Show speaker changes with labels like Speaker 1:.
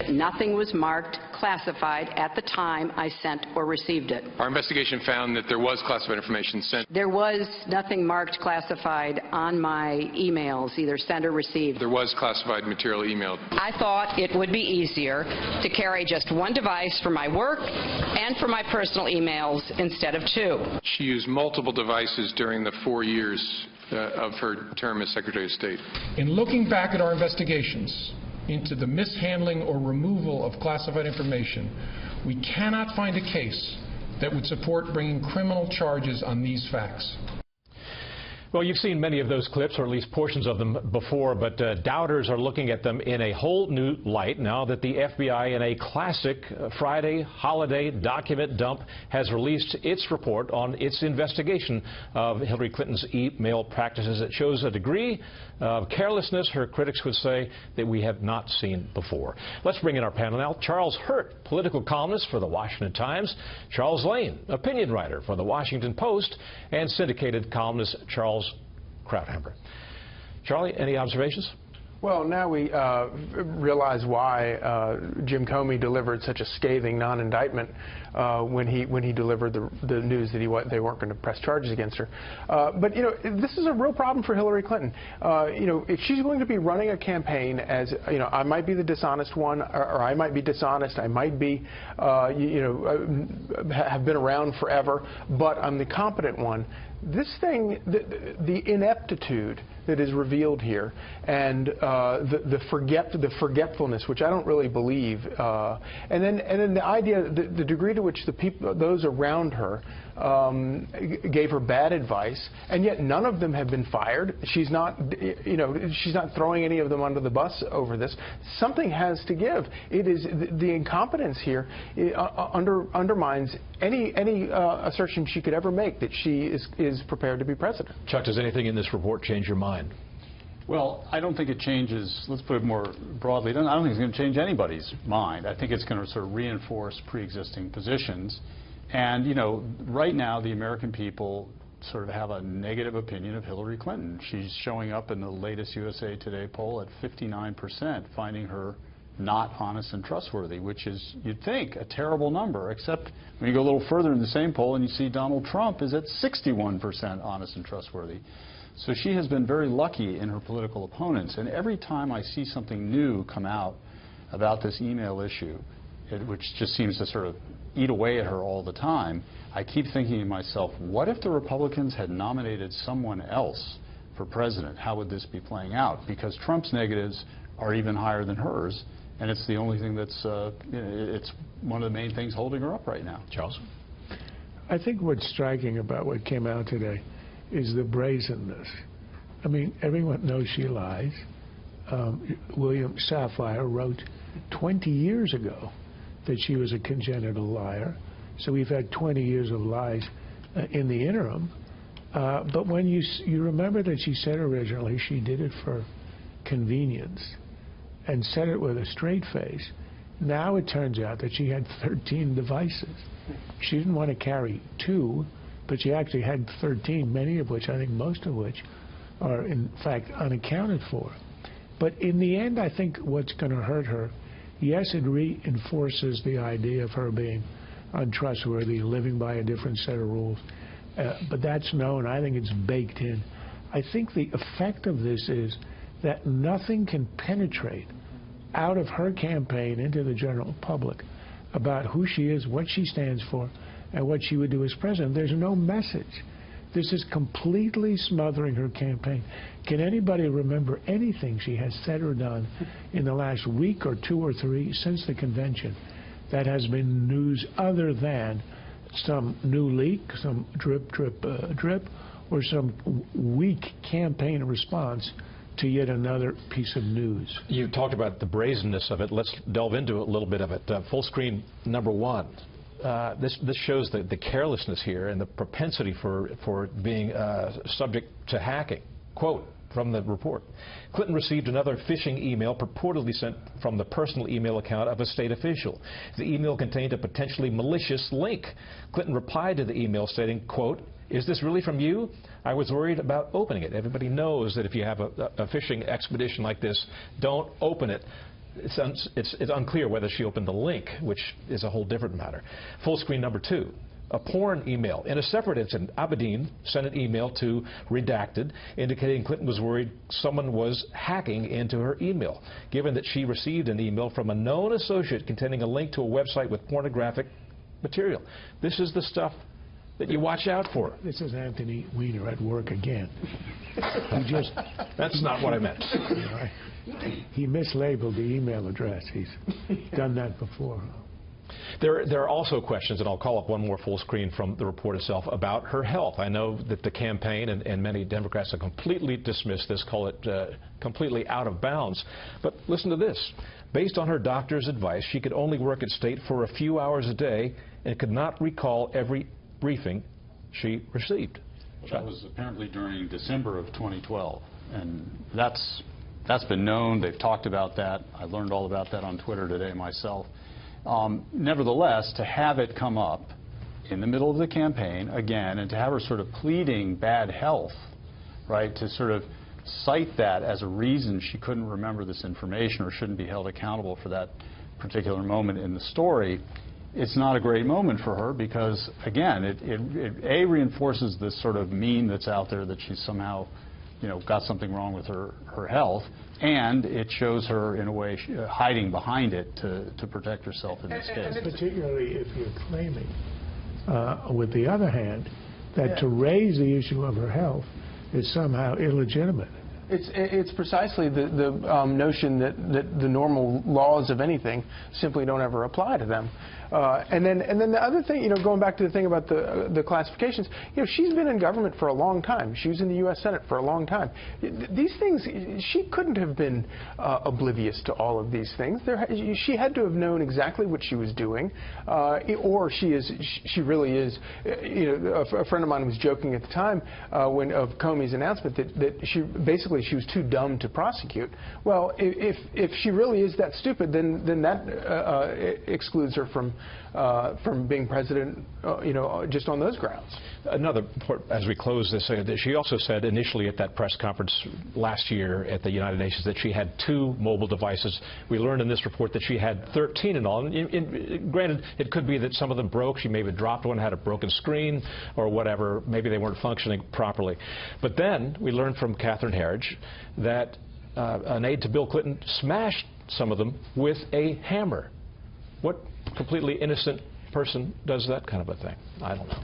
Speaker 1: that nothing was marked classified at the time I sent or received it.
Speaker 2: Our investigation found that there was classified information sent.
Speaker 1: There was nothing marked classified on my emails, either sent or received.
Speaker 2: There was classified material emailed.
Speaker 1: I thought it would be easier to carry just one device for my work and for my personal emails instead of two.
Speaker 2: She used multiple devices during the 4 years of her term as Secretary of State.
Speaker 3: In looking back at our investigations into the mishandling or removal of classified information, we cannot find a case that would support bringing criminal charges on these facts.
Speaker 4: Well, you've seen many of those clips, or at least portions of them, before, but doubters are looking at them in a whole new light now that the FBI, in a classic Friday holiday document dump, has released its report on its investigation of Hillary Clinton's email practices. It shows a degree of carelessness, her critics would say, that we have not seen before. Let's bring in our panel now. Charles Hurt, political columnist for the Washington Times; Charles Lane, opinion writer for the Washington Post; and syndicated columnist Charles Krauthammer. Charlie, any observations?
Speaker 5: Well, now we realize why Jim Comey delivered such a scathing non-indictment when he delivered the news that they weren't going to press charges against her. But you know, this is a real problem for Hillary Clinton. You know, if she's going to be running a campaign as, you know, I might be the dishonest one, or I might be dishonest, I might be, you know, have been around forever, but I'm the competent one. This thing, the ineptitude that is revealed here, and the forgetfulness, which I don't really believe, and then the idea, the degree to which the people, those around her, gave her bad advice, and yet none of them have been fired. She's not, you know, she's not throwing any of them under the bus over this. Something has to give. It is the incompetence here undermines any assertion she could ever make that she is prepared to be president.
Speaker 4: Chuck, does anything in this report change your mind?
Speaker 6: Well, I don't think it changes, let's put it more broadly, I don't think it's going to change anybody's mind. I think it's going to sort of reinforce pre-existing positions. And, you know, right now the American people sort of have a negative opinion of Hillary Clinton. She's showing up in the latest USA Today poll at 59%, finding her not honest and trustworthy, which is, you'd think, a terrible number, except when you go a little further in the same poll and you see Donald Trump is at 61% honest and trustworthy. So she has been very lucky in her political opponents, and every time I see something new come out about this email issue, which just seems to sort of eat away at her all the time, I keep thinking to myself, what if the Republicans had nominated someone else for president? How would this be playing out? Because Trump's negatives are even higher than hers, and it's the only thing that's, it's one of the main things holding her up right now.
Speaker 4: Charles?
Speaker 7: I think what's striking about what came out today is the brazenness. I mean, everyone knows she lies. William Safire wrote 20 years ago that she was a congenital liar. So we've had 20 years of lies in the interim. But when you remember that she said originally she did it for convenience and said it with a straight face, now it turns out that she had 13 devices. She didn't want to carry 2, but she actually had 13, many of which, I think most of which, are in fact unaccounted for. But in the end, I think what's going to hurt her, yes, it reinforces the idea of her being untrustworthy, living by a different set of rules. But that's known. I think it's baked in. I think the effect of this is that nothing can penetrate out of her campaign into the general public about who she is, what she stands for, and what she would do as president. There's no message. This is completely smothering her campaign. Can anybody remember anything she has said or done in the last week or 2 or 3 since the convention that has been news other than some new leak, some drip, or some weak campaign response to yet another piece of news?
Speaker 4: You talked about the brazenness of it. Let's delve into a little bit of it. Full screen number 1. This shows the carelessness here and the propensity for being subject to hacking. Quote from the report: Clinton received another phishing email purportedly sent from the personal email account of a state official. The email contained a potentially malicious link. Clinton replied to the email stating, quote, "Is this really from you? I was worried about opening it." Everybody knows that if you have a phishing expedition like this, don't open it. it's unclear whether she opened the link, which is a whole different matter. Full screen number 2. A porn email. In a separate incident, Abedin sent an email to Redacted indicating Clinton was worried someone was hacking into her email, given that she received an email from a known associate containing a link to a website with pornographic material. This is the stuff that you watch out for.
Speaker 7: This is Anthony Weiner at work again.
Speaker 4: That's not what I meant.
Speaker 7: He mislabeled the email address. He's done that before.
Speaker 4: There are also questions, and I'll call up one more full screen from the report itself, about her health. I know that the campaign and many Democrats have completely dismissed this, call it completely out of bounds. But listen to this. Based on her doctor's advice, she could only work at State for a few hours a day and could not recall every briefing she received.
Speaker 6: That was apparently during December of 2012, and that's been known. They've talked about that. I learned all about that on Twitter today myself. Nevertheless, to have it come up in the middle of the campaign again, and to have her sort of pleading bad health, right, to sort of cite that as a reason she couldn't remember this information or shouldn't be held accountable for that particular moment in the story, it's not a great moment for her because, again, it reinforces this sort of meme that's out there that she's somehow, got something wrong with her health, and it shows her, in a way, hiding behind it to protect herself in this case.
Speaker 7: And particularly if you're claiming, with the other hand, that to raise the issue of her health is somehow illegitimate.
Speaker 5: It's precisely the notion that the normal laws of anything simply don't ever apply to them. And then the other thing, going back to the thing about the classifications, she's been in government for a long time. She was in the U.S. Senate for a long time. These things, she couldn't have been oblivious to all of these things. She had to have known exactly what she was doing, or she really is. A friend of mine was joking at the time of Comey's announcement that she was too dumb to prosecute. Well, if she really is that stupid, then that excludes her from being president, just on those grounds.
Speaker 4: Another point, as we close this, she also said initially at that press conference last year at the United Nations that she had 2 mobile devices. We learned in this report that she had 13 in all. And granted, it could be that some of them broke. She maybe dropped one, had a broken screen, or whatever. Maybe they weren't functioning properly. But then we learned from Catherine Herridge that an aide to Bill Clinton smashed some of them with a hammer. What completely innocent person does that kind of a thing? I don't know.